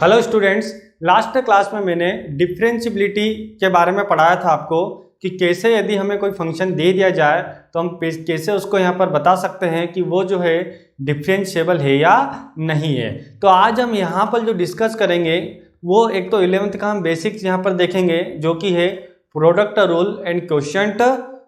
Hello students, last class में मैंने differentiability के बारे में पढ़ाया था आपको कि कैसे यदि हमें कोई फंक्शन दे दिया जाए तो हम कैसे उसको यहाँ पर बता सकते हैं कि वो जो है डिफरेंशिएबल है या नहीं है। तो आज हम यहाँ पर जो डिस्कस करेंगे वो एक तो 11th का हम बेसिक्स यहाँ पर देखेंगे जो कि है product rule and quotient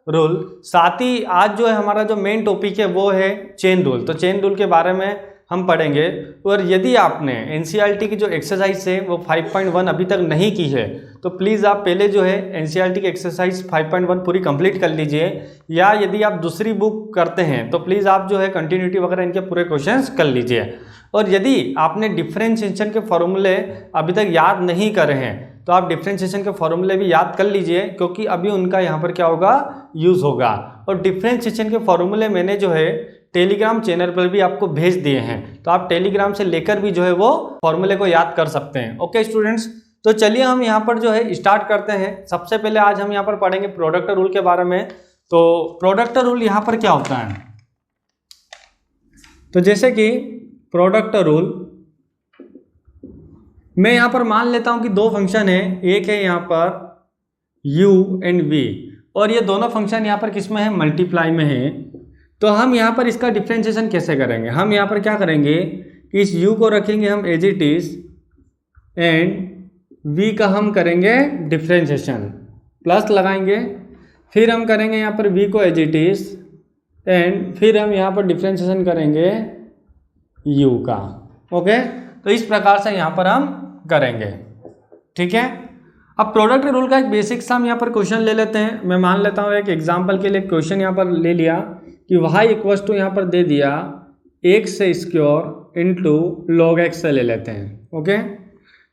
rule. साथ ही आज जो है हमारा जो मेन टॉपिक है वो है चेन रूल। तो चेन रूल के बारे में हम पढ़ेंगे। और यदि आपने एनसीईआरटी की जो एक्सरसाइज है वो 5.1 अभी तक नहीं की है तो प्लीज़ आप पहले जो है एनसीईआरटी की एक्सरसाइज 5.1 पूरी कंप्लीट कर लीजिए, या यदि आप दूसरी बुक करते हैं तो प्लीज़ आप जो है कंटिन्यूटी वगैरह इनके पूरे क्वेश्चंस कर लीजिए। और यदि आपने डिफरेंशिएशन के फॉर्मूले अभी तक याद नहीं करे हैं तो आप डिफरेंशिएशन के फॉर्मूले भी याद कर लीजिए, क्योंकि अभी उनका यहाँ पर क्या होगा, यूज़ होगा। और डिफरेंशिएशन के फॉर्मूले मैंने जो है टेलीग्राम चैनल पर भी आपको भेज दिए हैं, तो आप टेलीग्राम से लेकर भी जो है वो फॉर्मूले को याद कर सकते हैं। ओके स्टूडेंट्स, तो चलिए हम यहाँ पर जो है स्टार्ट करते हैं। सबसे पहले आज हम यहाँ पर पढ़ेंगे प्रोडक्ट रूल के बारे में। तो प्रोडक्ट रूल यहाँ पर क्या होता है, तो जैसे कि प्रोडक्ट रूल मैं यहाँ पर मान लेता हूँ कि दो फंक्शन है, एक है यहाँ पर u एंड v, और ये दोनों फंक्शन यहाँ पर किस में है, मल्टीप्लाई में है। तो हम यहाँ पर इसका डिफरेंशिएशन कैसे करेंगे, हम यहाँ पर क्या करेंगे कि इस u को रखेंगे हम as it is and v का हम करेंगे डिफरेंशिएशन, प्लस लगाएंगे, फिर हम करेंगे यहाँ पर v को एज इट इज एंड फिर हम यहाँ पर डिफरेंशिएशन करेंगे u का। ओके, तो इस प्रकार से यहाँ पर हम करेंगे, ठीक है। अब प्रोडक्ट रूल का एक बेसिक सा हम यहाँ पर क्वेश्चन ले लेते हैं। मैं मान लेता हूँ एक एग्जांपल के लिए क्वेश्चन यहाँ पर ले लिया कि y इक्वल्स टू यहाँ पर दे दिया x square into log x से ले लेते हैं। ओके,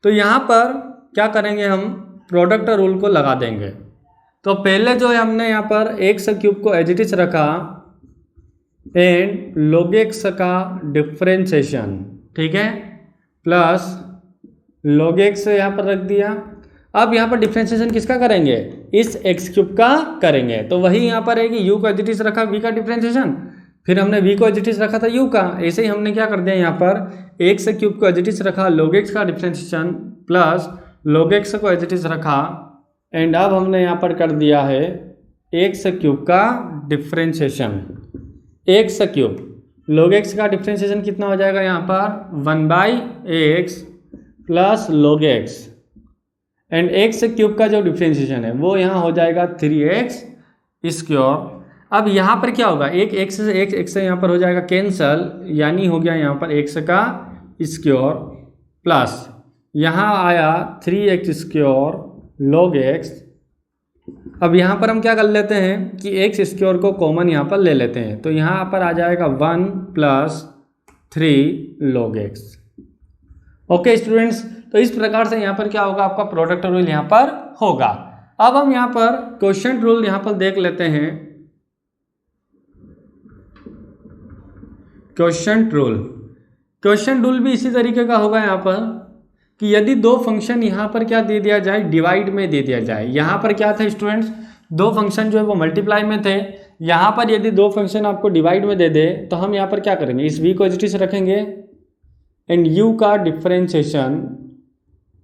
तो यहाँ पर क्या करेंगे, हम प्रोडक्ट रूल को लगा देंगे। तो पहले जो है हमने यहाँ पर एक्स क्यूब को एज इट इज रखा एंड लॉग x का डिफरेंशिएशन, ठीक है, प्लस लॉग x यहाँ पर रख दिया। अब यहाँ पर डिफरेंशिएशन किसका करेंगे, इस एक्स क्यूब का करेंगे। तो वही यहाँ पर है कि u को एज इट इज रखा v का डिफरेंशिएशन, फिर हमने v को एज इट इज रखा था u का। ऐसे ही हमने क्या कर दिया, यहाँ पर एक्स क्यूब को एज इट इज रखा log x का डिफरेंशिएशन प्लस log x को एज इट इज रखा एंड अब हमने यहाँ पर कर दिया है एक्स क्यूब का differentiation. X cube log x का डिफरेंशिएशन कितना हो जाएगा, यहाँ पर 1/x plus log x and x cube का जो डिफरेंशिएशन है वो यहाँ हो जाएगा 3x स्क्वायर। अब यहाँ पर क्या होगा, एक x से यहाँ पर हो जाएगा कैंसल, यानी हो गया यहाँ पर x का स्क्वायर प्लस यहाँ आया 3x स्क्वायर log x। अब यहाँ पर हम क्या कर लेते हैं कि एक्स स्क्वायर को कॉमन यहाँ पर ले लेते हैं, तो यहाँ पर आ जाएगा 1 plus 3 log x। Okay students, तो इस प्रकार से यहाँ पर क्या होगा, आपका प्रोडक्ट रूल यहाँ पर होगा। अब हम यहाँ पर क्वोशिएंट रूल यहाँ पर देख लेते हैं। क्वोशिएंट रूल भी इसी तरीके का होगा यहाँ पर कि यदि दो फंक्शन यहाँ पर क्या दे दिया जाए, डिवाइड में दे दिया जाए। यहाँ पर क्या था स्टूडेंट्स, दो फंक्शन जो है वो मल्टीप्लाई में थे। यहाँ पर यदि दो फंक्शन आपको डिवाइड में दे दे तो हम यहाँ पर क्या करेंगे, इस v को एज इट इज रखेंगे एंड u का डिफरेंशिएशन,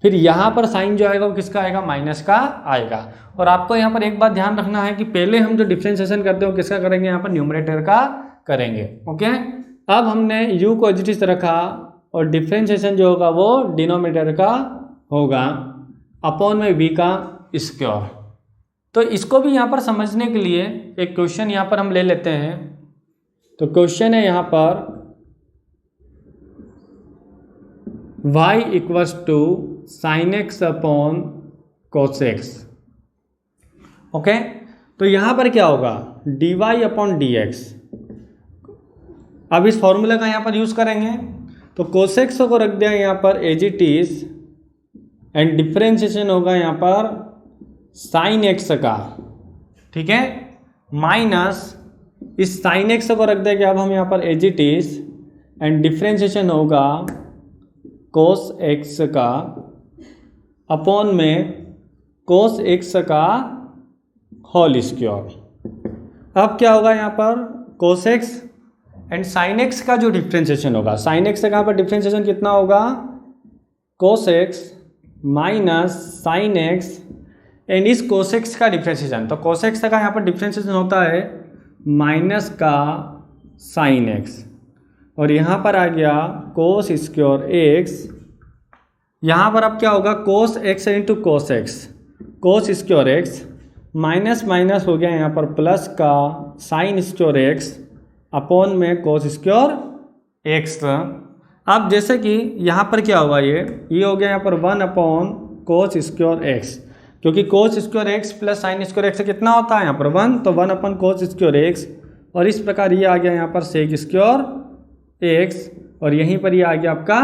फिर यहाँ पर साइन जो आएगा वो किसका आएगा, माइनस का आएगा। और आपको यहाँ पर एक बात ध्यान रखना है कि पहले हम जो डिफरेंशिएशन करते हैं वो किसका करेंगे, यहाँ पर न्यूमरेटर का करेंगे। ओके, अब हमने u को एज इट इज रखा और डिफरेंशिएशन जो होगा वो डिनोमिनेटर का होगा अपॉन में v का स्क्वायर। तो इसको भी यहाँ पर समझने के लिए एक क्वेश्चन यहाँ पर हम ले लेते हैं। तो क्वेश्चन है यहाँ पर y equals to sine x upon cos x. Okay, तो यहाँ पर क्या होगा, dy अपॉन dx। अब इस फॉर्मूले का यहाँ पर यूज़ करेंगे, तो cos x को रख दिया यहाँ पर as it is and differentiation होगा यहाँ पर साइन x का, ठीक है, माइनस इस साइन x को रख देंगे अब हम यहाँ पर as it is and differentiation होगा cos x का अपॉन में cos x का होल स्क्वायर। अब क्या होगा यहाँ पर cos x and sine x का जो डिफ्रेंशिएशन होगा, साइन एक्स से कहाँ पर डिफ्रेंशिएशन कितना होगा, cos x minus sine x and इस कोस एक्स का डिफ्रेंशिएशन, तो कोस एक्स का यहाँ पर डिफ्रेंशिएशन होता है माइनस का साइन एक्स, और यहाँ पर आ गया कोस स्क्वायर एक्स, यहाँ पर अब क्या होगा cos x into cos x, cos square x minus minus हो गया यहाँ पर प्लस का साइन स्क्वायर एक्स अपॉन में कोस स्क्वायर एक्स। अब जैसे कि यहाँ पर क्या हुआ, ये हो गया यहाँ पर 1 अपॉन कोस स्क्वायर एक्स, क्योंकि cos square x plus sign square x कितना होता है यहाँ पर 1, तो 1 अपॉन कोस स्क्वायर एक्स, और इस प्रकार ये आ गया यहाँ पर सेक स्क्वायर एक्स, और यहीं पर ये आ गया आपका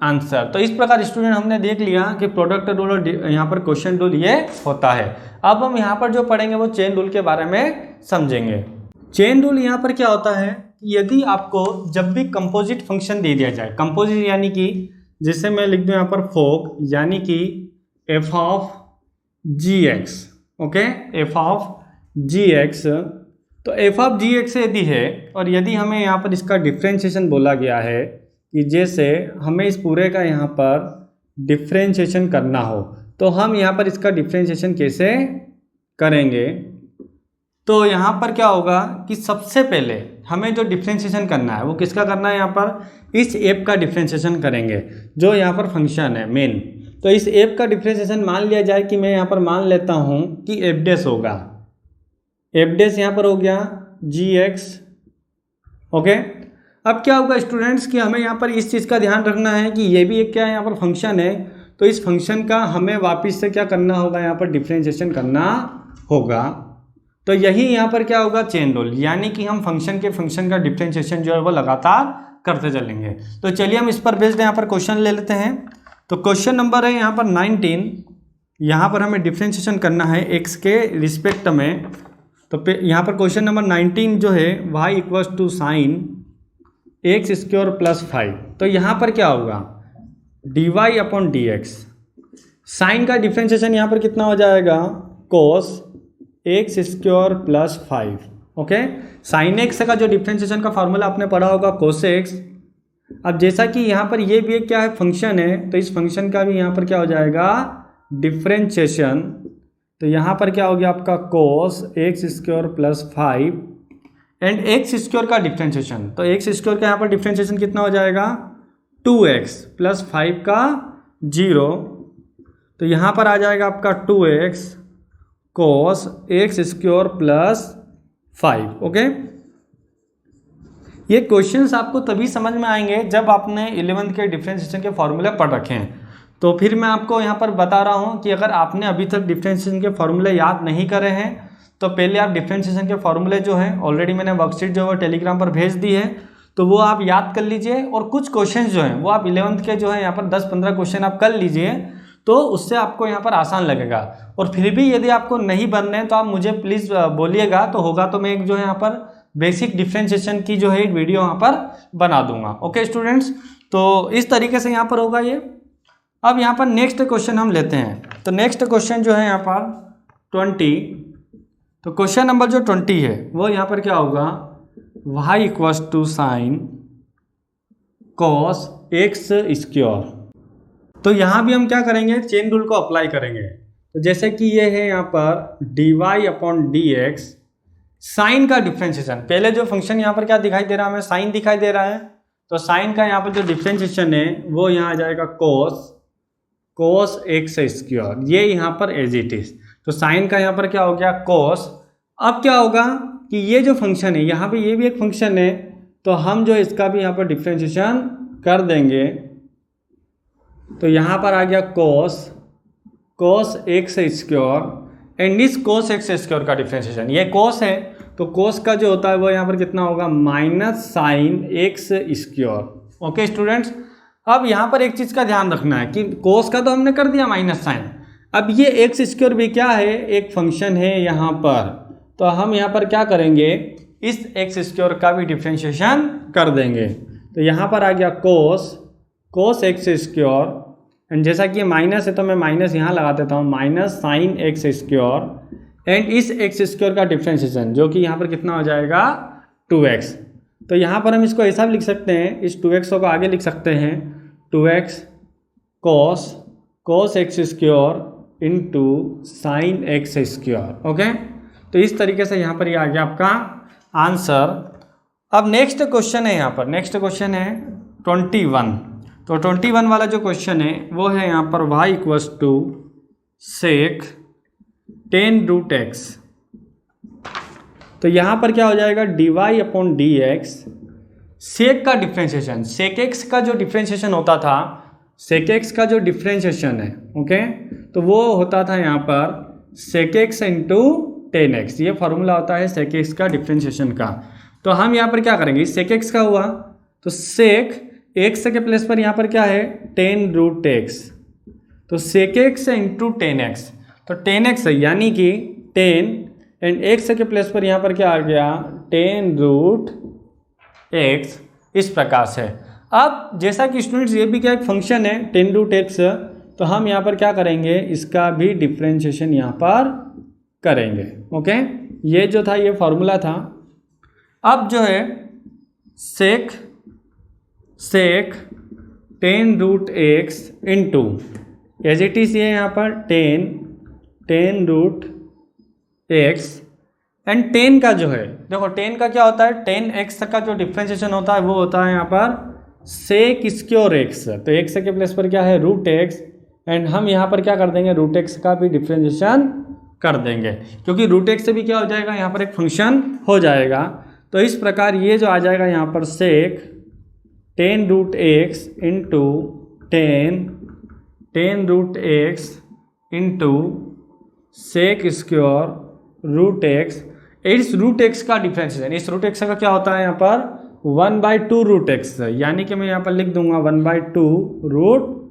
आंसर। तो इस प्रकार स्टूडेंट हमने देख लिया कि प्रोडक्ट रूल और यहाँ पर क्वेश्चन रूल ये होता है। अब हम यहाँ पर जो पढ़ेंगे वो चेन रूल के बारे में समझेंगे। चेन रूल यहाँ पर क्या होता है, यदि आपको जब भी कंपोजिट फंक्शन दे दिया जाए, कंपोजिट यानी कि जैसे मैं लिख दूँ यहाँ पर फोक यानी कि f of g x, okay, f of g x, तो एफ ऑफ जी एक्स यदि है और यदि हमें यहाँ पर इसका डिफ्रेंशिएशन बोला गया है कि जैसे हमें इस पूरे का यहाँ पर डिफ्रेंशिएशन करना हो, तो हम यहाँ पर इसका डिफ्रेंशिएशन कैसे करेंगे। तो यहाँ पर क्या होगा कि सबसे पहले हमें जो डिफ्रेंशिएशन करना है वो किसका करना है, यहाँ पर इस एफ का डिफ्रेंशिएशन करेंगे जो यहाँ पर फंक्शन है मेन। तो इस एफ का डिफ्रेंशिएशन मान लिया जाए कि मैं यहाँ पर मान लेता हूँ कि एफ डैश होगा, एफ डैश यहाँ पर हो गया जी एक्स, ओके। अब क्या होगा स्टूडेंट्स कि हमें यहाँ पर इस चीज़ का ध्यान रखना है कि ये भी एक क्या है यहाँ पर फंक्शन है, तो इस फंक्शन का हमें वापस से क्या करना होगा, यहाँ पर डिफ्रेंशिएशन करना होगा। तो यही यहाँ पर क्या होगा चेन रूल, यानी कि हम फंक्शन का डिफ्रेंशिएशन जो है वो लगातार करते चलेंगे। तो चलिए हम इस पर बेस्ड यहाँ पर क्वेश्चन ले लेते हैं। तो क्वेश्चन नंबर है यहाँ पर 19, यहाँ पर हमें डिफ्रेंशिएशन करना है एक्स के रिस्पेक्ट में। तो यहाँ पर क्वेश्चन नंबर 19 जो है y equals to sine x square plus 5, तो यहाँ पर क्या होगा dy upon d x, sine का डिफ्रेंशिएशन यहाँ पर कितना हो जाएगा cos x square plus 5, okay. Sine x का जो डिफ्रेंशिएशन का फॉर्मूला आपने पढ़ा होगा कोस एक्स। अब जैसा कि यहाँ पर ये भी एक क्या है फंक्शन है, तो इस फंक्शन का भी यहाँ पर क्या हो जाएगा डिफ्रेंशिएशन, तो यहाँ पर क्या हो गया आपका कोस x square plus 5 and x square का डिफ्रेंशिएशन, तो एक्स स्क्वायर का यहाँ पर डिफ्रेंशिएशन कितना हो जाएगा 2x प्लस 5 का 0, तो यहाँ पर आ जाएगा आपका 2x कोस एक्स स्क्वायर प्लस 5, ओके। ये क्वेश्चंस आपको तभी समझ में आएंगे जब आपने 11th के डिफ्रेंशिएशन के फॉर्मूले पढ़ रखे हैं। तो फिर मैं आपको यहाँ पर बता रहा हूँ कि अगर आपने अभी तक डिफ्रेंशिएशन के फॉर्मूले याद नहीं करे हैं तो पहले आप डिफ्रेंशिएशन के फॉर्मूले जो है ऑलरेडी मैंने वर्कशीट जो है टेलीग्राम पर भेज दी है, तो वो आप याद कर लीजिए, और कुछ क्वेश्चन जो हैं वो आप 11th के जो है यहाँ पर 10-15 क्वेश्चन आप कर लीजिए, तो उससे आपको यहाँ पर आसान लगेगा। और फिर भी यदि आपको नहीं बनने हैं तो आप मुझे प्लीज़ बोलिएगा, तो होगा तो मैं एक जो है यहाँ पर बेसिक डिफ्रेंशिएशन की जो है एक वीडियो यहाँ पर बना दूंगा, ओके स्टूडेंट्स। तो इस तरीके से यहाँ पर होगा ये। अब यहाँ पर नेक्स्ट क्वेश्चन हम लेते हैं। तो नेक्स्ट क्वेश्चन जो है यहाँ पर 20, तो क्वेश्चन नंबर जो 20 है वो यहाँ पर क्या होगा y equals to sine cos x square. तो यहाँ भी हम क्या करेंगे चेन रूल को अप्लाई करेंगे। तो जैसे कि ये है यहाँ पर dy upon d x, sine का डिफ्रेंशिएशन, पहले जो फंक्शन यहाँ पर क्या दिखाई दे रहा है हमें साइन दिखाई दे रहा है, तो साइन का यहाँ पर जो डिफ्रेंशिएशन है वो यहाँ आ जाएगा कोस एक्स स्क्वायर, ये यहाँ पर एज इट इज। तो साइन का यहाँ पर क्या हो गया कोस। अब क्या होगा कि ये जो फंक्शन है यहाँ पे ये भी एक फंक्शन है, तो हम जो इसका भी यहाँ पर डिफ्रेंशिएशन कर देंगे, तो यहाँ पर आ गया कोस एक्स स्क्वायर एंड इस कोस एक्स स्क्वायर का डिफ्रेंशिएशन, ये कोस है तो कोस का जो होता है वो यहाँ पर कितना होगा minus sine x square, okay students. अब यहाँ पर एक चीज़ का ध्यान रखना है कि कोस का तो हमने कर दिया माइनस साइन, अब ये एक्स स्क्वायर भी क्या है एक फंक्शन है यहाँ पर, तो हम यहाँ पर क्या करेंगे इस एक्स स्क्वायर का भी डिफ्रेंशिएशन कर देंगे। तो यहाँ पर आ गया कोस एक्स स्क्वायर एंड जैसा कि ये माइनस है तो मैं माइनस यहाँ लगा देता हूँ minus sine x square and इस एक्स स्क्वायर का डिफ्रेंशिएशन जो कि यहाँ पर कितना हो जाएगा 2x। तो यहाँ पर हम इसको ऐसा भी लिख सकते हैं, इस 2x को आगे लिख सकते हैं 2x cos x square into sine x square. Okay, तो इस तरीके से यहाँ पर ये आ गया आपका आंसर। अब नेक्स्ट क्वेश्चन है, यहाँ पर नेक्स्ट क्वेश्चन है 21। तो 21 वाला जो क्वेश्चन है वो है यहाँ पर y equals to sec 10 root x. तो यहाँ पर क्या हो जाएगा, dy upon d x, sec का डिफ्रेंशिएशन, सेक एक्स का जो डिफ्रेंशिएशन होता था, सेक एक्स का जो डिफ्रेंशिएशन है, ओके, तो वो होता था यहाँ पर सेक एक्स इंटू 10x। ये फार्मूला होता है सेक एक्स का डिफ्रेंशिएशन का। तो हम यहाँ पर क्या करेंगे, सेक एक्स का हुआ तो सेक एक्स के प्लेस पर यहाँ पर क्या है 10 रूट एक्स, तो सेक एक्स इंटू 10x, तो 10x है यानी कि 10 एंड एक्स के प्लेस पर यहाँ पर क्या आ गया 10 रूट एक्स, इस प्रकार से। अब जैसा कि स्टूडेंट्स ये भी क्या एक फंक्शन है 10 रूट एक्स, तो हम यहाँ पर क्या करेंगे, इसका भी डिफ्रेंशिएशन यहाँ पर करेंगे। ओके, ये जो था ये फॉर्मूला था। अब जो है sec 10 root x into as it is ये यहाँ पर 10 रूट एक्स एंड 10 का जो है, देखो 10 का क्या होता है, 10x का जो डिफ्रेंशिएशन होता है वो होता है यहाँ पर सेक स्क्वायर एक्स। तो एक्स के प्लेस पर क्या है रूट एक्स, एंड हम यहाँ पर क्या कर देंगे रूट एक्स का भी डिफ्रेंशिएशन कर देंगे, क्योंकि रूट एक्स से भी क्या हो जाएगा यहाँ पर एक फंक्शन हो जाएगा। तो इस प्रकार ये जो आ जाएगा यहाँ पर sec 10 root x into 10 root x into sec square root x. इस रूट एक्स का डिफ्रेंशिएशन, इस रूट एक्स का क्या होता है यहाँ पर 1/2 रूट एक्स, यानी कि मैं यहाँ पर लिख दूंगा 1/2 रूट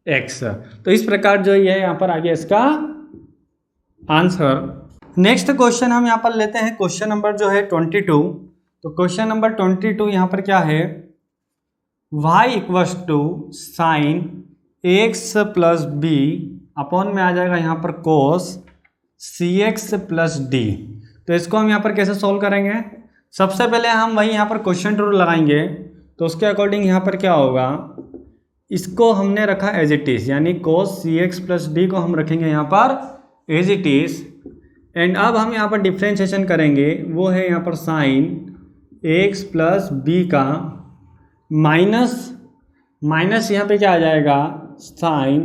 एक्स। तो इस प्रकार जो ये यहाँ पर आ गया इसका आंसर। नेक्स्ट क्वेश्चन हम यहाँ पर लेते हैं क्वेश्चन नंबर जो है 22। तो क्वेश्चन नंबर 22 यहाँ पर क्या है, y equals to sine x plus b upon में आ जाएगा यहाँ पर कोस cx प्लस डी। तो इसको हम यहाँ पर कैसे सॉल्व करेंगे, सबसे पहले हम वही यहाँ पर क्वेश्चन रूल लगाएंगे। तो उसके अकॉर्डिंग यहाँ पर क्या होगा, इसको हमने रखा एज इट इज, यानी कोस cx प्लस डी को हम रखेंगे यहाँ पर एज इट इज। एंड अब हम यहाँ पर डिफ्रेंशिएशन करेंगे, वो है यहाँ पर साइन एक्स प्लस बी का माइनस यहाँ पे क्या आ जाएगा sine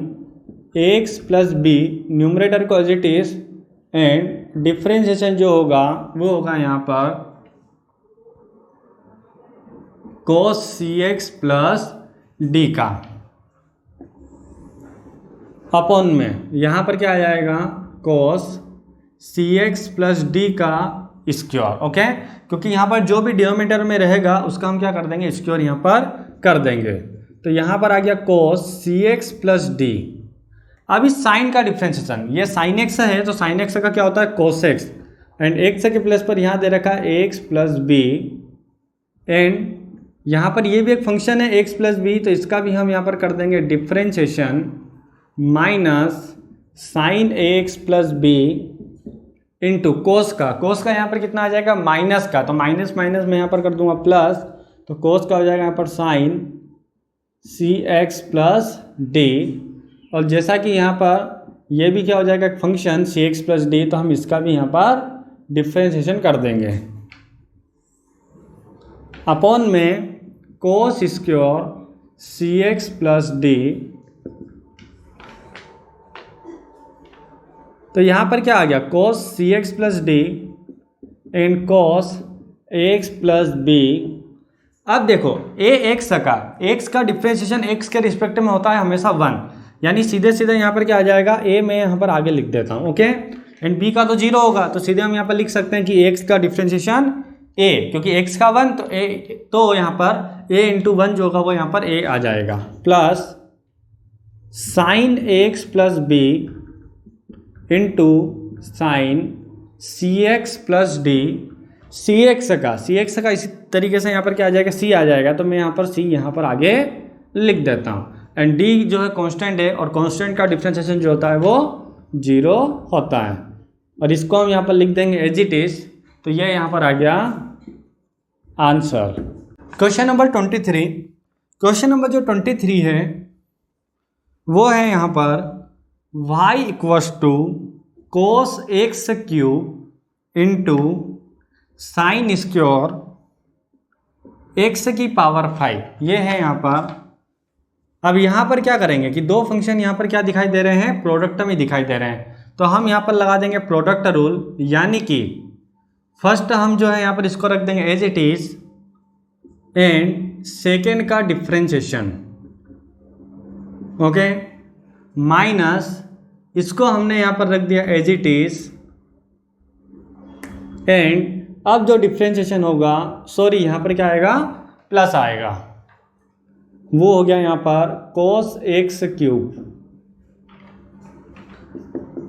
x plus b, numerator को as it is, and differentiation जो होगा वो होगा यहाँ पर कोस cx प्लस डी का अपॉन में यहाँ पर क्या आ जाएगा कोस cx प्लस डी का स्क्वायर। ओके, क्योंकि यहाँ पर जो भी डिनोमिनेटर में रहेगा उसका हम क्या कर देंगे स्क्वायर यहाँ पर कर देंगे। तो यहाँ पर आ गया कोस cx प्लस डी। अब इस साइन का डिफ्रेंशिएशन, ये साइन एक्स है तो साइन एक्स का क्या होता है कोस एक्स, एंड एक्स के प्लेस पर यहाँ दे रखा है एक्स प्लस बी, एंड यहाँ पर ये भी एक फंक्शन है एक्स प्लस बी, तो इसका भी हम यहाँ पर कर देंगे differentiation minus sine x plus b into cos का यहाँ पर कितना आ जाएगा माइनस का, तो माइनस माइनस मैं यहाँ पर कर दूंगा प्लस, तो कोस का हो जाएगा यहाँ पर साइन cx प्लस डी। और जैसा कि यहाँ पर ये भी क्या हो जाएगा एक फंक्शन cx प्लस डी, तो हम इसका भी यहाँ पर डिफ्रेंशिएशन कर देंगे अपॉन में cos square cx plus d. तो यहाँ पर क्या आ गया cos cx plus d and cos x plus b. अब देखो एक्स का डिफ्रेंशिएशन x के रिस्पेक्ट में होता है हमेशा 1, यानी सीधे सीधे यहाँ पर क्या आ जाएगा a मैं यहाँ पर आगे लिख देता हूँ। ओके, एंड b का तो 0 होगा, तो सीधे हम यहाँ पर लिख सकते हैं कि x का डिफ्रेंशिएशन a, क्योंकि x का 1 तो a, तो यहाँ पर a इंटू 1 जो होगा वो यहाँ पर a आ जाएगा, plus sine x plus b into sine cx plus d. cx का इसी तरीके से यहाँ पर क्या आ जाएगा c आ जाएगा, तो मैं यहाँ पर c यहाँ पर आगे लिख देता हूँ। एंड d जो है कांस्टेंट है, और कांस्टेंट का डिफ्रेंशिएशन जो होता है वो 0 होता है, और इसको हम यहाँ पर लिख देंगे एज इट इज। तो ये यहाँ पर आ गया answer. Question number 23। Question number जो 23 है वो है यहाँ पर y equals to cos x cube into sine square x की पावर 5, ये है यहाँ पर। अब यहाँ पर क्या करेंगे कि दो फंक्शन यहाँ पर क्या दिखाई दे रहे हैं, प्रोडक्ट में दिखाई दे रहे हैं। तो हम यहाँ पर लगा देंगे प्रोडक्ट रूल, यानी कि फर्स्ट हम जो है यहाँ पर इसको रख देंगे as it is and second का डिफ्रेंशिएशन, ओके, माइनस इसको हमने यहाँ पर रख दिया एज इट इज एंड अब जो डिफ्रेंशिएशन होगा, सॉरी यहाँ पर क्या आएगा, प्लस आएगा, वो हो गया यहाँ पर कोस एक्स क्यूब।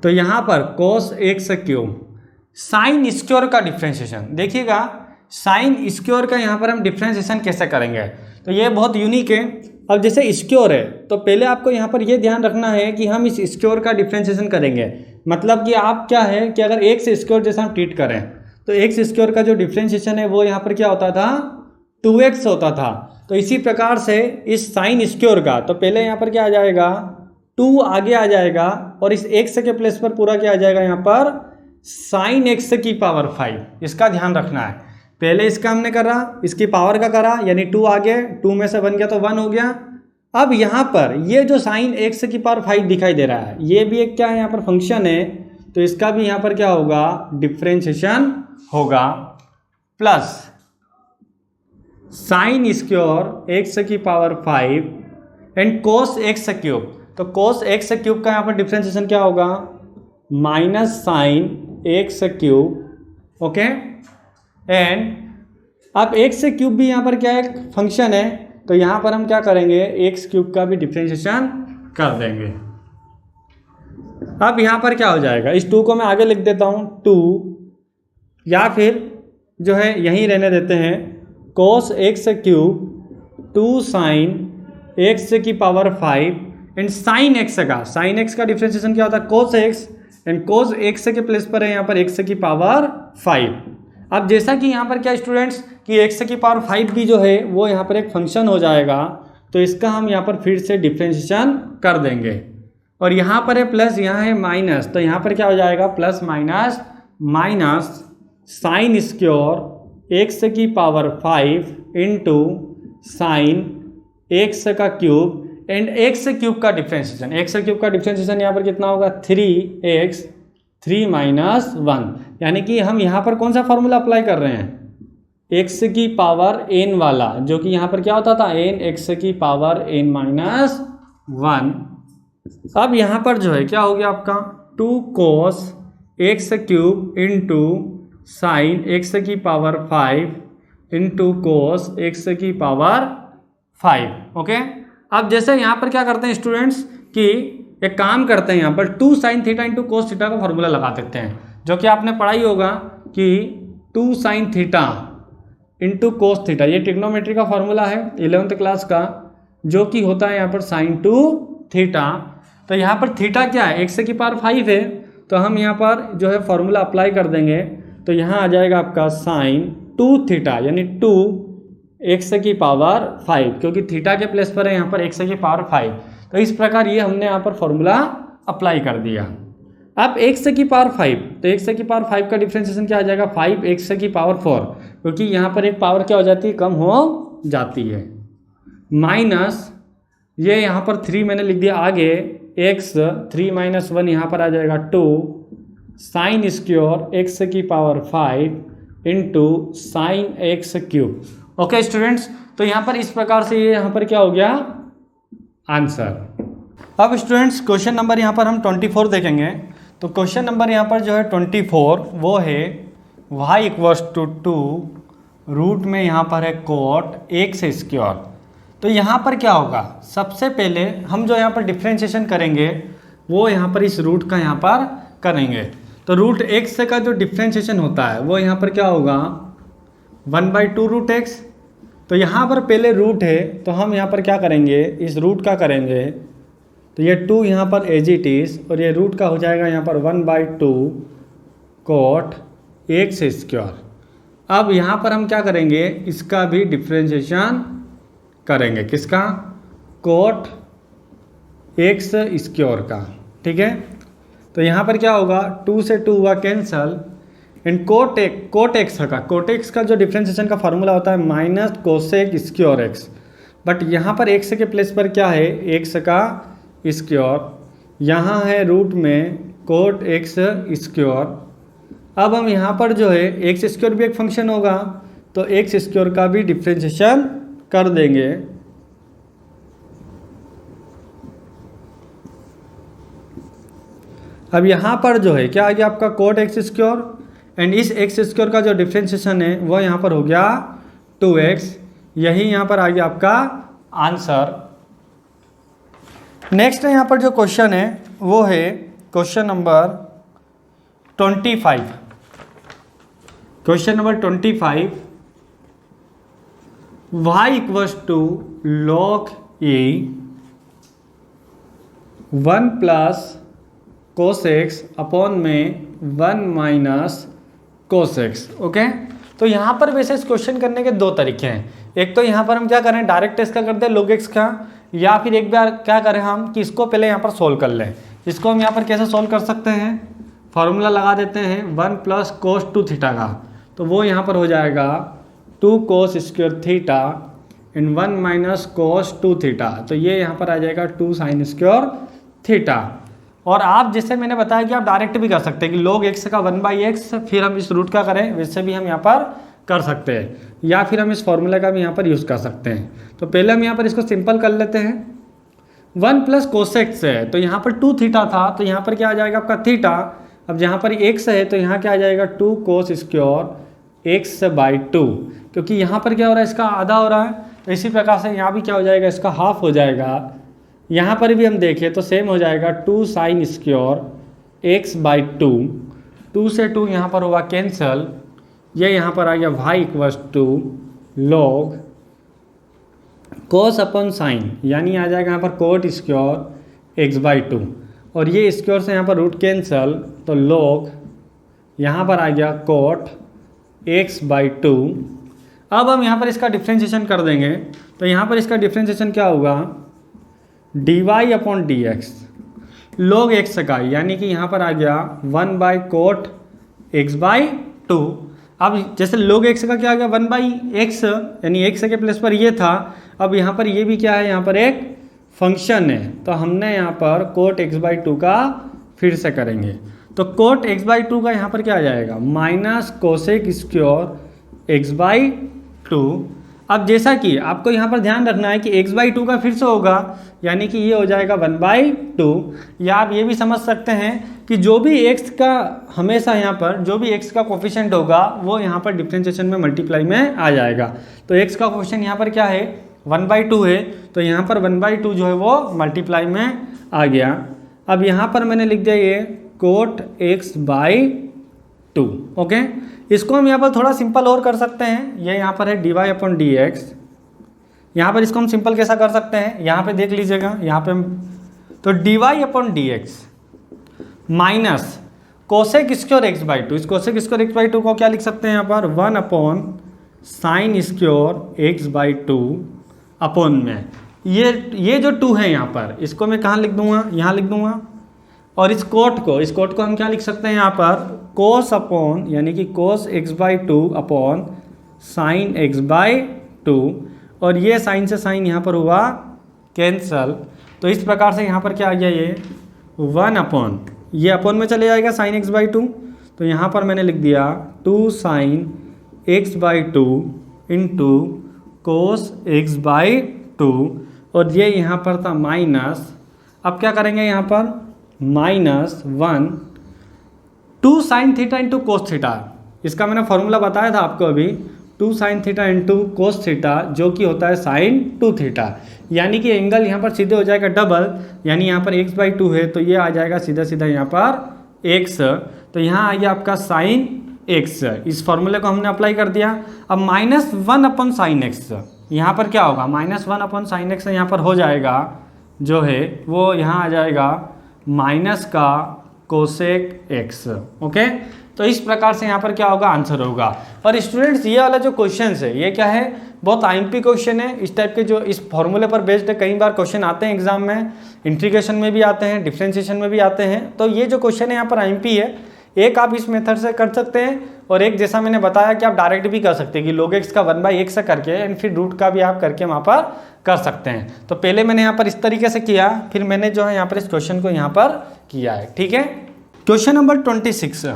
तो यहाँ पर कोस एक्स क्यूब साइन स्क्वायर का डिफ्रेंशिएशन, देखिएगा साइन स्क्वायर का यहाँ पर हम डिफ्रेंशिएशन कैसे करेंगे, तो ये बहुत यूनिक है। अब जैसे स्क्वायर है तो पहले आपको यहाँ पर ये ध्यान रखना है कि हम इस स्क्वायर का डिफ्रेंशिएशन करेंगे, मतलब कि आप क्या है कि अगर एक्स स्क्वायर जैसा हम ट्रीट करें तो एक्स स्क्वायर का जो डिफ्रेंशिएशन है वो यहाँ पर क्या होता था, 2x होता था। तो इसी प्रकार से इस साइन स्क्वायर का, तो पहले यहाँ पर क्या आ जाएगा, 2 आगे आ जाएगा और इस x के प्लेस पर पूरा क्या आ जाएगा यहाँ पर साइन एक्स की पावर 5। इसका ध्यान रखना है, पहले इसका हमने करा, इसकी पावर का करा, यानी 2 आगे, 2 में से बन गया तो 1 हो गया। अब यहाँ पर ये जो साइन एक्स की पावर 5 दिखाई दे रहा है, ये भी एक क्या है यहाँ पर फंक्शन है, तो इसका भी यहाँ पर क्या होगा, डिफ्रेंशिएशन होगा, प्लस साइन स्क्वायर एक्स की power 5 and cos x cube. तो कोस एक्स क्यूब का यहाँ पर डिफ्रेंशिएशन क्या होगा, minus sine x cube, okay. And अब एक्स क्यूब भी यहाँ पर क्या एक फंक्शन है, तो यहाँ पर हम क्या करेंगे, एक्स क्यूब का भी डिफ्रेंशिएशन कर देंगे। अब यहाँ पर क्या हो जाएगा, इस 2 को मैं आगे लिख देता हूँ 2, या फिर जो है यहीं रहने देते हैं, कोस एक्स क्यूब 2 साइन एक्स की पावर 5 एंड साइन एक्स का डिफ्रेंशिएशन क्या होता है, cos x, and cos x के प्लेस पर है यहाँ पर एक्स की पावर 5। अब जैसा कि यहाँ पर क्या स्टूडेंट्स कि एक्स की पावर 5 भी जो है वो यहाँ पर एक फंक्शन हो जाएगा, तो इसका हम यहाँ पर फिर से डिफ्रेंशिएशन कर देंगे। और यहाँ पर है प्लस, यहाँ है माइनस, तो यहाँ पर क्या हो जाएगा, plus minus minus sign square x की पावर 5 इंटू साइन एक्स का क्यूब एंड एक्स क्यूब का डिफ्रेंशिएशन। एक्स क्यूब का डिफ्रेंशिएशन यहाँ पर कितना होगा, 3x 3 माइनस 1, यानी कि हम यहाँ पर कौन सा फॉर्मूला अप्लाई कर रहे हैं, x की पावर n वाला, जो कि यहाँ पर क्या होता था, n x की पावर n माइनस 1। अब यहाँ पर जो है क्या हो गया आपका 2 कोस x cube into sine x की पावर 5 इंटू कोस एक्स की पावर 5, ओके। अब जैसे यहाँ पर क्या करते हैं स्टूडेंट्स कि एक काम करते हैं, यहाँ पर 2 sine theta into cos theta का फॉर्मूला लगा देते हैं, जो कि आपने पढ़ा ही होगा कि 2 sine theta into cos theta, ये ट्रिग्नोमेट्री का फॉर्मूला है 11th क्लास का, जो कि होता है यहाँ पर साइन 2 थीटा। तो यहाँ पर थीटा क्या है, एक्स की पावर 5 है, तो हम यहाँ पर जो है फॉर्मूला अप्लाई कर देंगे, तो यहाँ आ जाएगा आपका साइन 2 थीटा, यानी 2 एक्स की पावर 5, क्योंकि थीटा के प्लेस पर है यहाँ पर एक्स की पावर 5। तो इस प्रकार ये हमने यहाँ पर फॉर्मूला अप्लाई कर दिया। अब एक्स की पावर 5, तो एक्स की पावर 5 का डिफ्रेंशिएशन क्या आ जाएगा, 5 एक्स की पावर 4, क्योंकि यहाँ पर एक पावर क्या हो जाती है, कम हो जाती है, माइनस ये यहाँ पर 3 मैंने लिख दिया आगे, x 3 माइनस 1 यहाँ पर आ जाएगा 2 साइन स्क्वायर एक्स की power 5 into sine x cube. Okay students, तो यहाँ पर इस प्रकार से ये यहाँ पर क्या हो गया आंसर। अब स्टूडेंट्स क्वेश्चन नंबर यहाँ पर हम 24 देखेंगे। तो क्वेश्चन नंबर यहाँ पर जो है 24 वो है y इक्वल्स टू 2 रूट में यहाँ पर है कोट एक्स स्क्वायर। तो यहाँ पर क्या होगा, सबसे पहले हम जो यहाँ पर डिफ्रेंशिएशन करेंगे वो यहाँ पर इस रूट का यहाँ पर करेंगे। तो रूट एक्स का जो डिफ्रेंशिएशन होता है वो यहाँ पर क्या होगा 1/2 रूट एक्स। तो यहाँ पर पहले रूट है तो हम यहाँ पर क्या करेंगे, इस रूट का करेंगे, तो ये 2 यहाँ पर एज इट इज़ और ये रूट का हो जाएगा यहाँ पर 1/2 कोट एक्स स्क्वायर। अब यहाँ पर हम क्या करेंगे, इसका भी डिफ्रेंशिएशन करेंगे, किसका, कोट एक्स स्क्योर का, ठीक है। तो यहाँ पर क्या होगा, 2 से 2 हुआ कैंसल, एंड कोट एक्स का जो डिफ्रेंशिएशन का फार्मूला होता है minus cosec square x, but यहाँ पर एक्स के प्लेस पर क्या है, एक्स का स्क्योर, यहाँ है रूट में कोट एक्स स्क्योर। अब हम यहाँ पर जो है एक्स स्क्योर भी एक फंक्शन होगा, तो एक्स स्क्योर का भी डिफ्रेंशिएशन कर देंगे। अब यहाँ पर जो है क्या आ गया आपका कोट एक्स स्क्योर, एंड इस एक्स स्क्योर का जो डिफ्रेंशिएशन है वो यहाँ पर हो गया 2x, यही यहाँ पर आ गया आपका आंसर। नेक्स्ट यहाँ पर जो क्वेश्चन है वो है question number 25। Question number 25, y equals to log a 1 plus cos x upon में 1 माइनस cos x, ओके। तो यहाँ पर वैसे इस क्वेश्चन करने के दो तरीके हैं। एक तो यहाँ पर हम क्या करें, डायरेक्ट इसका करते हैं log x का, या फिर एक बार क्या करें हम कि इसको पहले यहाँ पर सोल्व कर लें। इसको हम यहाँ पर कैसे सोल्व कर सकते हैं, फार्मूला लगा देते हैं 1 प्लस कोस 2 थीटा का, तो वो यहाँ पर हो जाएगा 2 cos square theta and 1 minus cos 2 theta, तो ये यहाँ पर आ जाएगा 2 साइन स्क्वायर थीटा। और आप जैसे मैंने बताया कि आप डायरेक्ट भी कर सकते हैं कि log x का 1/x, फिर हम इस रूट का करें, वैसे भी हम यहाँ पर कर सकते हैं, या फिर हम इस फॉर्मूला का भी यहाँ पर यूज़ कर सकते हैं। तो पहले हम यहाँ पर इसको सिंपल कर लेते हैं। 1 प्लस कोसेक्स है तो यहाँ पर 2 थीटा था, तो यहाँ पर क्या आ जाएगा आपका थीटा। अब जहाँ पर x है तो यहाँ क्या आ जाएगा 2 कोस स्क्वायर x/2, क्योंकि यहाँ पर क्या हो रहा है, इसका आधा हो रहा है, तो इसी प्रकार से यहाँ भी क्या हो जाएगा, इसका हाफ हो जाएगा। यहाँ पर भी हम देखें तो सेम हो जाएगा 2 साइन स्क्वायर x/2, 2 से 2 यहाँ पर हुआ कैंसल, ये यहाँ पर आ गया y equals to log cos upon sine, यानी आ जाएगा यहाँ पर कोट स्क्वायर x/2, और ये स्क्वायर से यहाँ पर रूट कैंसल, तो log यहाँ पर आ गया कोट x/2। अब हम यहाँ पर इसका डिफ्रेंशिएशन कर देंगे, तो यहाँ पर इसका डिफ्रेंशिएशन क्या होगा, dy upon dx log x का, यानी कि यहाँ पर आ गया 1/कोट x/2। अब जैसे log x का क्या आ गया 1/x, यानी x के प्लेस पर ये था, अब यहाँ पर ये भी क्या है, यहाँ पर एक फंक्शन है, तो हमने यहाँ पर कोट x/2 का फिर से करेंगे, तो कोट x/2 का यहाँ पर क्या आ जाएगा माइनस कोसेक स्क्वायर x/2। अब जैसा कि आपको यहाँ पर ध्यान रखना है कि x/2 का फिर से होगा, यानी कि ये हो जाएगा 1/2, या आप ये भी समझ सकते हैं कि जो भी x का हमेशा यहाँ पर जो भी x का कोफिशिएंट होगा वो यहाँ पर डिफरेंशिएशन में मल्टीप्लाई में आ जाएगा। तो x का कोफिशिएंट यहाँ पर क्या है 1/2 है, तो यहाँ पर 1/2 जो है वो मल्टीप्लाई में आ गया। अब यहाँ पर मैंने लिख दिया ये कोट x/2, ओके। इसको हम यहाँ पर थोड़ा सिंपल और कर सकते हैं, ये यहाँ पर है dy अपॉन dx, यहाँ पर इसको हम सिंपल कैसा कर सकते हैं, यहाँ पे देख लीजिएगा, यहाँ पे तो dy upon dx minus cosec square x/2, इस कोसेक स्क्वायर x/2 को क्या लिख सकते हैं यहाँ पर 1 upon sine square x/2 upon में ये जो 2 है यहाँ पर, इसको मैं कहाँ लिख दूंगा, यहाँ लिख दूंगा, और इस कोट को हम क्या लिख सकते हैं यहाँ पर कोस अपॉन, यानी कि कोस x/2 अपॉन साइन x/2, और ये साइन से साइन यहाँ पर हुआ कैंसल, तो इस प्रकार से यहाँ पर क्या आ गया ये 1 अपॉन, ये अपॉन में चले जाएगा साइन x/2, तो यहाँ पर मैंने लिख दिया 2 sign x/2 into cos x/2, और ये यहाँ पर था माइनस, अब क्या करेंगे यहाँ पर minus 1 2 sine theta into cos theta, इसका मैंने फॉर्मूला बताया था आपको अभी, 2 sine theta into cos theta जो कि होता है साइन 2 थीटा, यानी कि एंगल यहाँ पर सीधे हो जाएगा डबल, यानी यहाँ पर x/2 है तो ये आ जाएगा सीधा सीधा यहाँ पर x, तो यहाँ आ गया आपका साइन x, इस फॉर्मूले को हमने अप्लाई कर दिया। अब -1 अपॉन साइन x, यहाँ पर क्या होगा -1 अपॉन साइन x यहाँ पर हो जाएगा जो है वो यहाँ आ जाएगा माइनस का कोसेक x, ओके। तो इस प्रकार से यहाँ पर क्या होगा आंसर होगा। और स्टूडेंट्स ये वाला जो क्वेश्चन है ये क्या है बहुत आईएमपी क्वेश्चन है इस टाइप के, जो इस फॉर्मूले पर बेस्ड है। कई बार क्वेश्चन आते हैं एग्जाम में, इंटीग्रेशन में भी आते हैं, डिफरेंशिएशन में भी आते हैं। तो ये जो क्वेश्चन है यहाँ पर आईएमपी है। एक आप इस मेथड से कर सकते हैं और एक जैसा मैंने बताया कि आप डायरेक्ट भी कर सकते हैं कि log x का 1/x से करके एंड फिर रूट का भी आप करके वहाँ पर कर सकते हैं। तो पहले मैंने यहाँ पर इस तरीके से किया, फिर मैंने जो है यहाँ पर इस क्वेश्चन को यहाँ पर किया है। ठीक है, क्वेश्चन नंबर 26।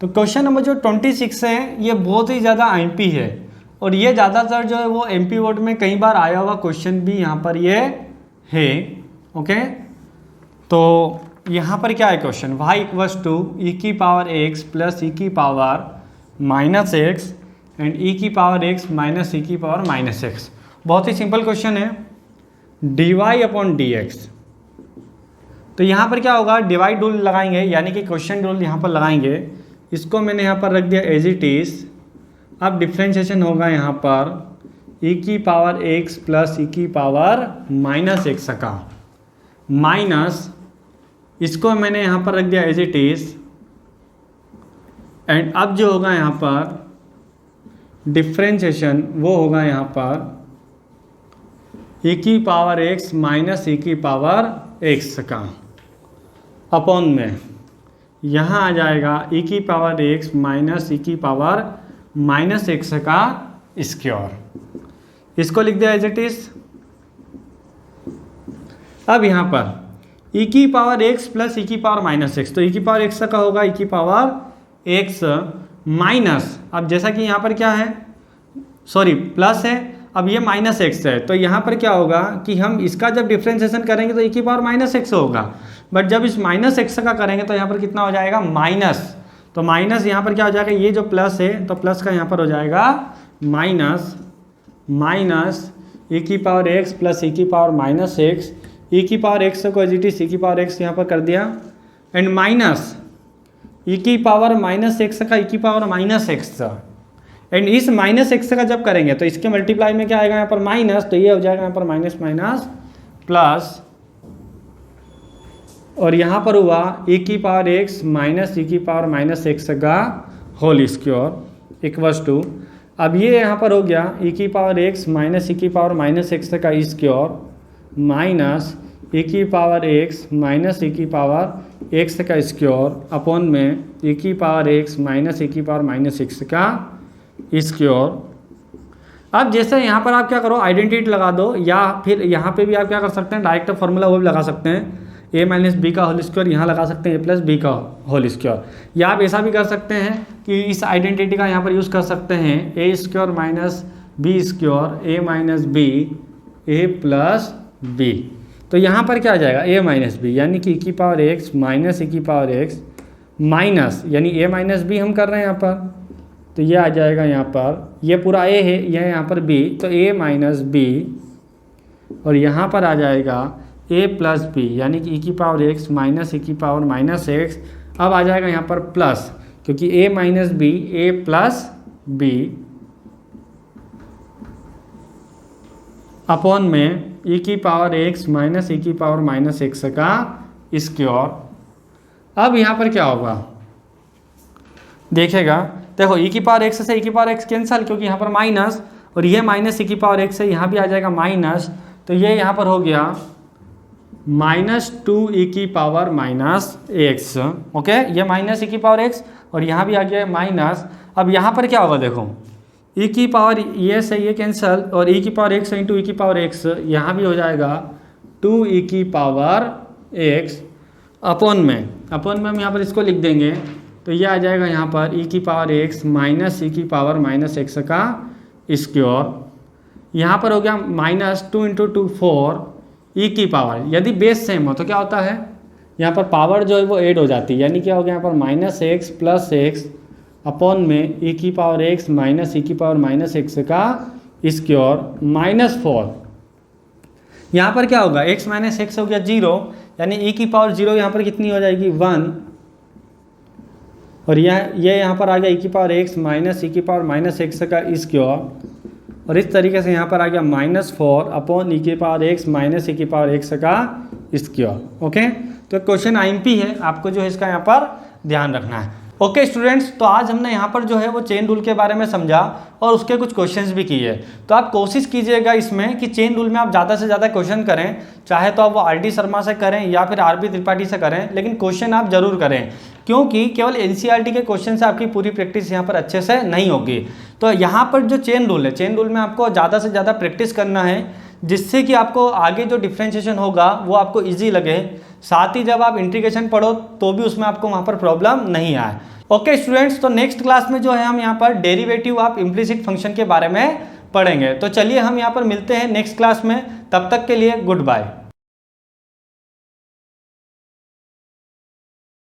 तो क्वेश्चन नंबर जो 26 है ये बहुत ही ज़्यादा आईएमपी है और ये ज़्यादातर जो है वो एमपी बोर्ड में कई बार आया हुआ क्वेश्चन भी यहाँ पर ये है। ओके, तो यहाँ पर क्या है क्वेश्चन, y इक्वल्स टू ई की पावर x प्लस ई की पावर माइनस एक्स एंड ई की पावर x माइनस ई की पावर माइनस एक्स। बहुत ही सिंपल क्वेश्चन है, dy अपॉन dx। तो यहाँ पर क्या होगा, डिवाइड रूल लगाएंगे यानी कि क्वेश्चन रूल यहाँ पर लगाएंगे। इसको मैंने यहाँ पर रख दिया एज इट इज़। अब डिफ्रेंशिएशन होगा यहाँ पर ई की पावर x प्लस ई की पावर माइनस एक्स का, माइनस इसको मैंने यहाँ पर रख दिया एज इट इज़। एंड अब जो होगा यहाँ पर डिफ्रेंशिएशन वो होगा यहाँ पर ई की पावर x माइनस ई की पावर x का, अपॉन में यहाँ आ जाएगा ई की पावर x माइनस ई की पावर माइनस एक्स का स्क्वायर। इसको लिख दिया एज इट इज़। अब यहाँ पर ई की पावर x प्लस ई की पावर माइनस एक्स, तो ई की पावर x का होगा ई की पावर x माइनस, अब जैसा कि यहाँ पर क्या है, सॉरी प्लस है, अब ये माइनस एक्स है, तो यहाँ पर क्या होगा कि हम इसका जब डिफ्रेंशिएशन करेंगे तो ई की पावर माइनस एक्स होगा, बट जब इस माइनस एक्स का करेंगे तो यहाँ पर कितना हो जाएगा, माइनस। तो माइनस यहाँ पर क्या हो जाएगा, ये जो प्लस है तो प्लस का यहाँ पर हो जाएगा माइनस, माइनस ई की पावर x प्लस ई की पावर माइनस एक्स, ई की पावर एक्स को एज इट इज ई की पावर एक्स यहाँ पर कर दिया, एंड माइनस ई की पावर माइनस एक्स का ई की पावर माइनस एक्स। एंड इस माइनस एक्स का जब करेंगे तो इसके मल्टीप्लाई में क्या आएगा यहाँ पर माइनस, तो ये हो जाएगा यहाँ पर माइनस माइनस प्लस, और यहाँ पर हुआ ई की पावर एक्स माइनस ई की पावर माइनस एक्स का होल स्क्वायर इक्वल्स टू, अब ये यहाँ पर हो गया ई की पावर एक्स माइनस ई की पावर माइनस एक्स का स्क्वायर माइनस ई की पावर एक्स माइनस ई की पावर एक्स का स्क्वायर अपॉन में ई की पावर एक्स माइनस ई की पावर माइनस एक्स का स्क्वायर। अब जैसे यहाँ पर आप क्या करो, आइडेंटिटी लगा दो, या फिर यहाँ पे भी आप क्या कर सकते हैं, डायरेक्ट फार्मूला वो भी लगा सकते हैं, ए माइनस बी का होल स्क्वायर यहाँ लगा सकते हैं ए प्लस बी का होल स्क्वायर, या आप ऐसा भी कर सकते हैं कि इस आइडेंटिटी का यहाँ पर यूज़ कर सकते हैं ए स्क्वायर माइनस बी स्क्वायर ए माइनस बी ए प्लस बी। तो यहाँ पर क्या आ जाएगा, ए माइनस बी यानी कि ई की पावर एक्स माइनस ई की पावर एक्स माइनस, यानी ए माइनस बी हम कर रहे हैं यहाँ पर, तो ये आ जाएगा यहाँ पर, ये पूरा ए है, यह यहाँ पर बी, तो ए माइनस बी, और यहाँ पर आ जाएगा ए प्लस बी यानी कि ई की पावर एक्स माइनस ई की पावर माइनस एक्स। अब आ जाएगा यहाँ पर प्लस, क्योंकि ए माइनस बी ए प्लस बी अपॉन में ई की पावर एक्स माइनस ई की पावर माइनस एक्स का स्क्वायर। अब यहाँ पर क्या होगा देखिएगा, देखो ई की पावर एक्स से ई की पावर एक्स कैंसल, क्योंकि यहाँ पर माइनस, और ये माइनस ई की पावर एक्स है, यहाँ भी आ जाएगा माइनस, तो ये यहाँ पर हो गया माइनस टू ई की पावर माइनस एक्स। ओके, ये माइनस ई की पावर एक्स और यहाँ भी आ गया माइनस। अब यहाँ पर क्या होगा देखो, ई की पावर ये से ये कैंसल, और ई की पावर एक्स इंटू ई की पावर एक्स, यहाँ भी हो जाएगा टू ई की पावर एक्स अपॉन में हम यहाँ पर इसको लिख देंगे, तो ये आ जाएगा यहाँ पर ई की पावर एक्स माइनस ई की पावर माइनस एक्स का स्क्वायर। यहाँ पर हो गया minus two into two four e की पावर, यदि बेस सेम हो तो क्या होता है, यहाँ पर पावर जो है वो ऐड हो जाती है, यानी क्या हो गया यहाँ पर minus x plus x upon में ई की पावर एक्स माइनस ई की पावर माइनस एक्स का स्क्वायर माइनस फोर। यहाँ पर क्या होगा, एक्स माइनस एक्स हो गया जीरो, यानी ई की पावर जीरो यहाँ पर कितनी हो जाएगी, वन, और ये यहाँ पर आ गया ई की पावर एक्स माइनस ई की पावर माइनस एक्स का स्क्वायर, और इस तरीके से यहाँ पर आ गया माइनस फोर अपॉन ई की पावर एक्स माइनस ई की पावर एक्स का स्क्वायर। ओके, तो क्वेश्चन आईएमपी है, आपको जो है इसका यहाँ पर ध्यान रखना है। ओके स्टूडेंट्स, तो आज हमने यहाँ पर जो है वो चेन रूल के बारे में समझा और उसके कुछ क्वेश्चंस भी किए। तो आप कोशिश कीजिएगा इसमें कि चेन रूल में आप ज़्यादा से ज़्यादा क्वेश्चन करें, चाहे तो आप वो आर डी शर्मा से करें या फिर आर बी त्रिपाठी से करें, लेकिन क्वेश्चन आप जरूर करें, क्योंकि केवल एनसीईआरटी के क्वेश्चन से आपकी पूरी प्रैक्टिस यहाँ पर अच्छे से नहीं होगी। तो यहाँ पर जो चेन रूल है, चेन रूल में आपको ज़्यादा से ज़्यादा प्रैक्टिस करना है, जिससे कि आपको आगे जो डिफ्रेंशिएशन होगा वो आपको ईजी लगे। साथ ही जब आप इंटीग्रेशन पढ़ो तो भी उसमें आपको वहाँ पर प्रॉब्लम नहीं आए। ओके स्टूडेंट्स, तो नेक्स्ट क्लास में जो है हम यहाँ पर डेरिवेटिव ऑफ इम्प्लिसिट फंक्शन के बारे में पढ़ेंगे। तो चलिए हम यहाँ पर मिलते हैं नेक्स्ट क्लास में, तब तक के लिए गुड बाय।